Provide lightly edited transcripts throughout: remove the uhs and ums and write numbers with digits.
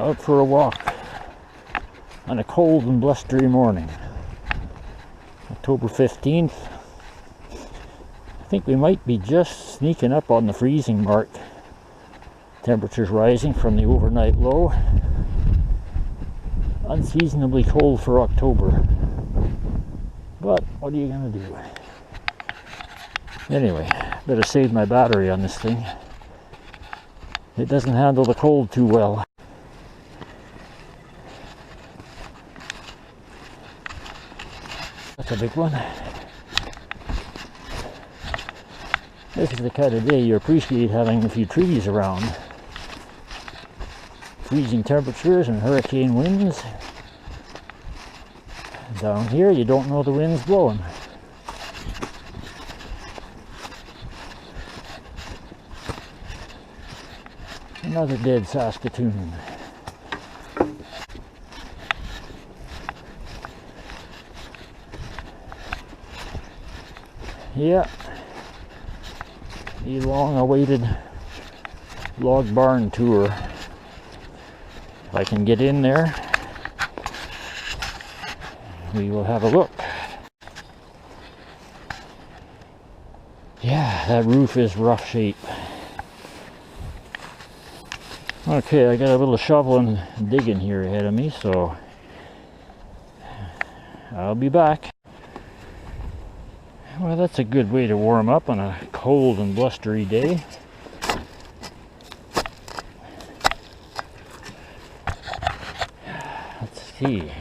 out for a walk on a cold and blustery morning. October 15th. I think we might be just sneaking up on the freezing mark. Temperatures rising from the overnight low. Unseasonably cold for October. But what are you going to do? Anyway, better save my battery on this thing. It doesn't handle the cold too well. That's a big one. This is the kind of day you appreciate having a few trees around. Freezing temperatures and hurricane winds. Down here you don't know the wind's blowing. Another dead Saskatoon. Yeah, the long-awaited log barn tour. If I can get in there, we will have a look. Yeah, that roof is rough shape. Okay, I got a little shovel and digging here ahead of me, so I'll be back. Well, that's a good way to warm up on a cold and blustery day. Let's see.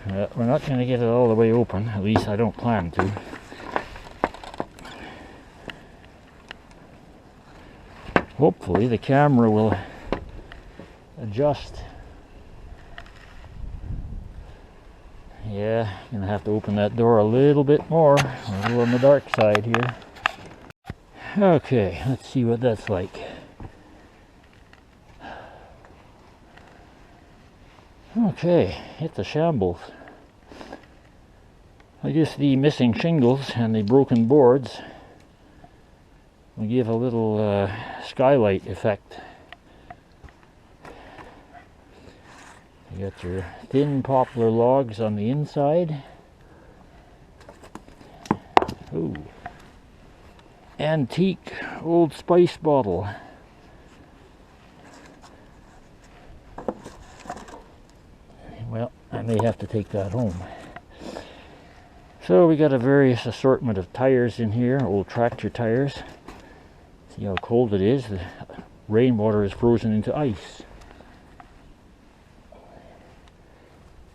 We're not going to get it all the way open, at least I don't plan to. Hopefully the camera will adjust. Yeah, I'm gonna have to open that door a little bit more. We're a little on the dark side here. Okay, let's see what that's like. Okay, it's a shambles. I guess the missing shingles and the broken boards will give a little skylight effect. You got your thin poplar logs on the inside. Ooh. Antique Old Spice bottle. Well, I may have to take that home. So we got a various assortment of tires in here, old tractor tires. See how cold it is. The rainwater is frozen into ice.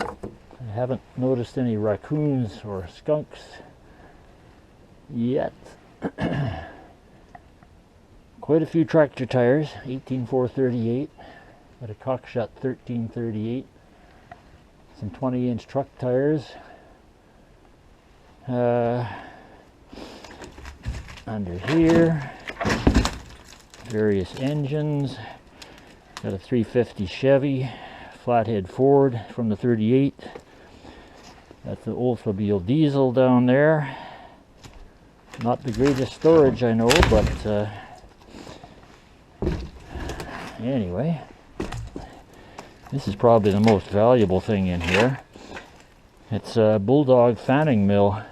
I haven't noticed any raccoons or skunks yet. Quite a few tractor tires, 18438, got a Cockshut 1338, some 20-inch truck tires, under here, various engines, got a 350 Chevy, flathead Ford from the 38. That's the Oldsmobile diesel down there. Not the greatest storage, I know, but anyway, this is probably the most valuable thing in here. It's a Bulldog fanning mill.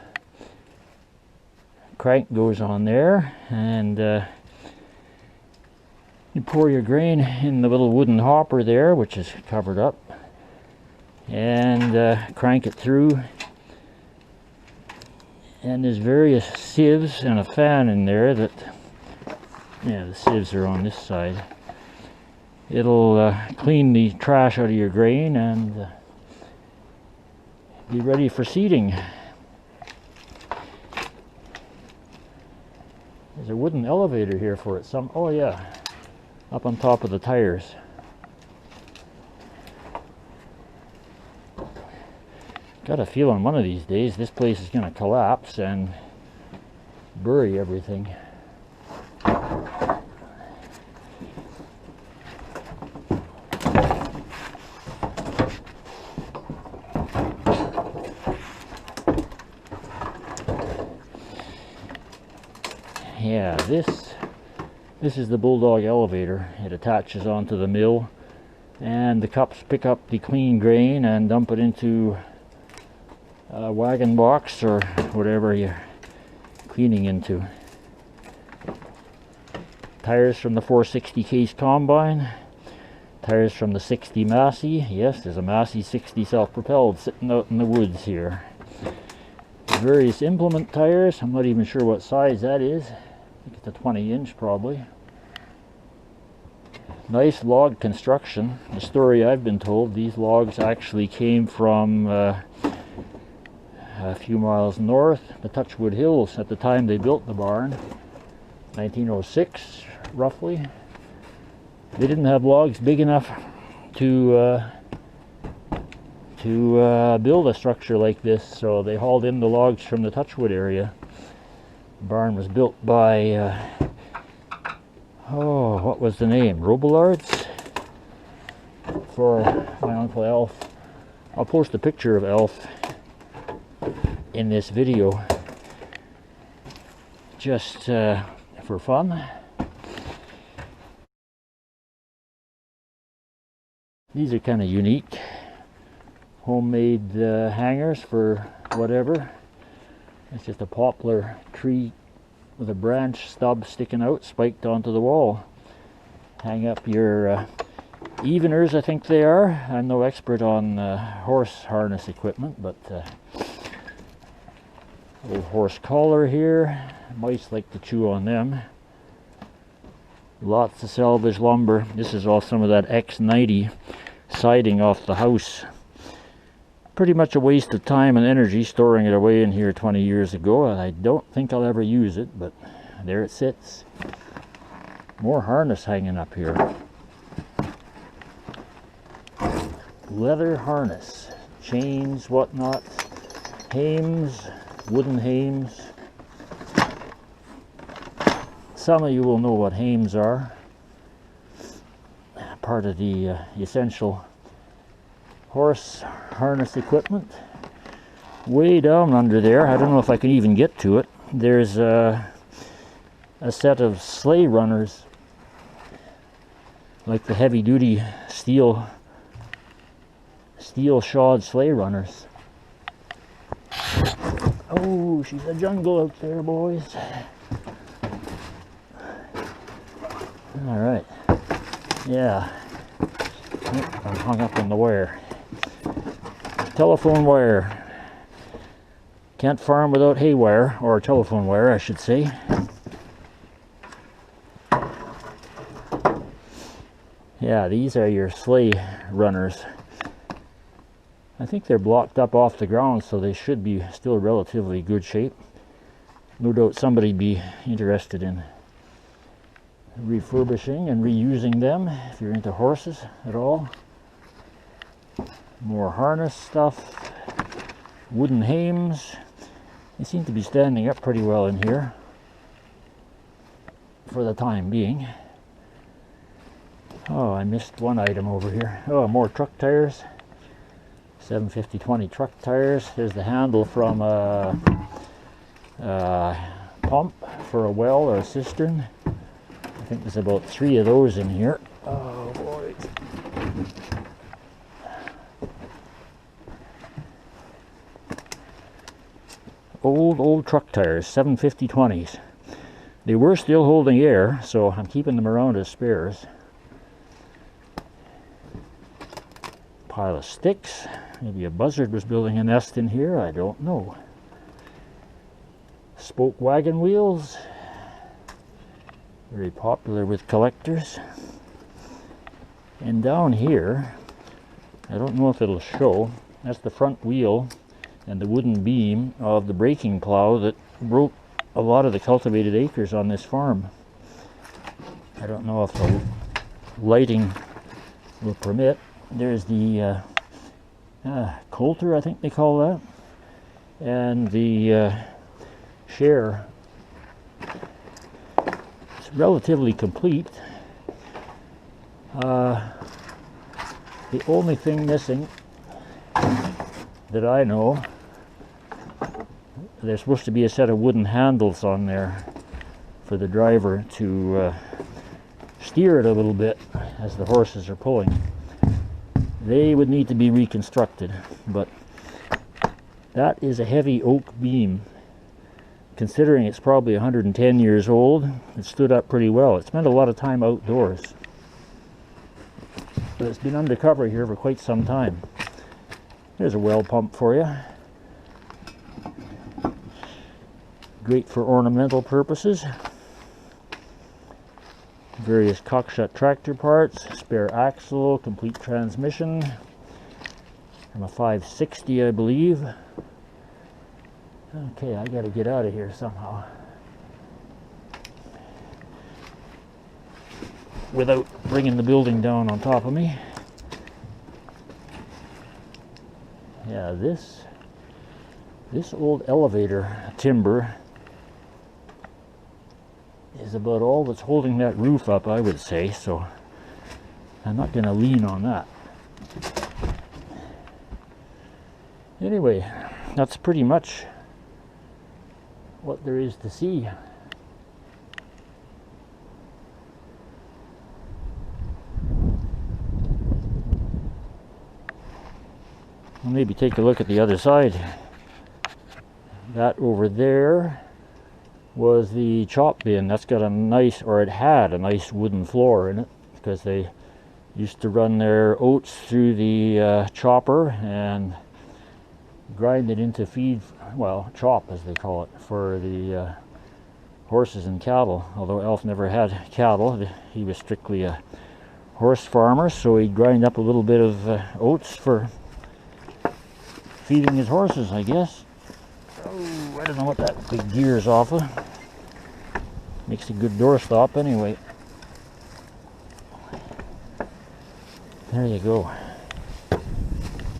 Crank goes on there, and you pour your grain in the little wooden hopper there, which is covered up, and crank it through. And there's various sieves and a fan in there that, yeah, the sieves are on this side. It'll clean the trash out of your grain and be ready for seeding. There's a wooden elevator here for it. Oh yeah, up on top of the tires. Got a feeling one of these days this place is going to collapse and bury everything. Yeah, this This is the Bulldog elevator. It attaches onto the mill, and the cups pick up the clean grain and dump it into a wagon box or whatever you're cleaning into. Tires from the 460 case combine. Tires from the 60 Massey. Yes, there's a Massey 60 self-propelled sitting out in the woods here. Various implement tires. I'm not even sure what size that is. I think it's a 20-inch probably. Nice log construction. The story I've been told, these logs actually came from a few miles north, the Touchwood Hills, at the time they built the barn. 1906, roughly. They didn't have logs big enough to build a structure like this, so they hauled in the logs from the Touchwood area. The barn was built by, oh, what was the name? Robillards? For my Uncle Alf. I'll post a picture of Alf in this video, just for fun. These are kind of unique. Homemade hangers for whatever. It's just a poplar tree with a branch stub sticking out, spiked onto the wall. Hang up your eveners, I think they are. I'm no expert on horse harness equipment, but little horse collar here. Mice like to chew on them. Lots of salvage lumber. This is all some of that X90 siding off the house. Pretty much a waste of time and energy storing it away in here 20 years ago. I don't think I'll ever use it, but there it sits. More harness hanging up here. Leather harness, chains, whatnot, hames, wooden hames. Some of you will know what hames are. Part of the essential horse harness equipment. Way down under there, I don't know if I can even get to it, there's a set of sleigh runners, like the heavy duty steel shod sleigh runners. Oh, she's a jungle out there, boys. All right. Yeah. I'm hung up on the wire. Telephone wire. Can't farm without hay wire, or telephone wire, I should say. Yeah, these are your sleigh runners. I think they're blocked up off the ground, so they should be still relatively good shape. No doubt somebody'd be interested in refurbishing and reusing them if you're into horses at all. More harness stuff. Wooden hames. They seem to be standing up pretty well in here for the time being. Oh, I missed one item over here. Oh, more truck tires. 750/20 truck tires. There's the handle from a pump for a well or a cistern. I think there's about 3 of those in here. Oh boy. Old truck tires, 750/20s. They were still holding air, so I'm keeping them around as spares. Pile of sticks. Maybe a buzzard was building a nest in here, I don't know. Spoke wagon wheels. Very popular with collectors. And down here, I don't know if it'll show, that's the front wheel and the wooden beam of the breaking plow that broke a lot of the cultivated acres on this farm. I don't know if the lighting will permit. There's the coulter, I think they call that, and the share. It's relatively complete. The only thing missing that I know, there's supposed to be a set of wooden handles on there for the driver to steer it a little bit as the horses are pulling. They would need to be reconstructed, but that is a heavy oak beam. Considering it's probably 110 years old, it stood up pretty well. It spent a lot of time outdoors, but it's been undercover here for quite some time. There's a well pump for you. Great for ornamental purposes. Various cockshut tractor parts, spare axle, complete transmission from a 560, I believe. Okay, I gotta get out of here somehow without bringing the building down on top of me. Yeah, this old elevator timber is about all that's holding that roof up, I would say, so I'm not gonna lean on that. Anyway, that's pretty much what there is to see. I'll maybe take a look at the other side. That over there was the chop bin. That's got a nice, or it had a nice wooden floor in it, because they used to run their oats through the chopper and grind it into feed, well, chop as they call it, for the horses and cattle. Although Alf never had cattle, he was strictly a horse farmer, so he'd grind up a little bit of oats for feeding his horses, I guess. Oh, I don't know what that big gear is off of. Makes a good doorstop anyway. There you go.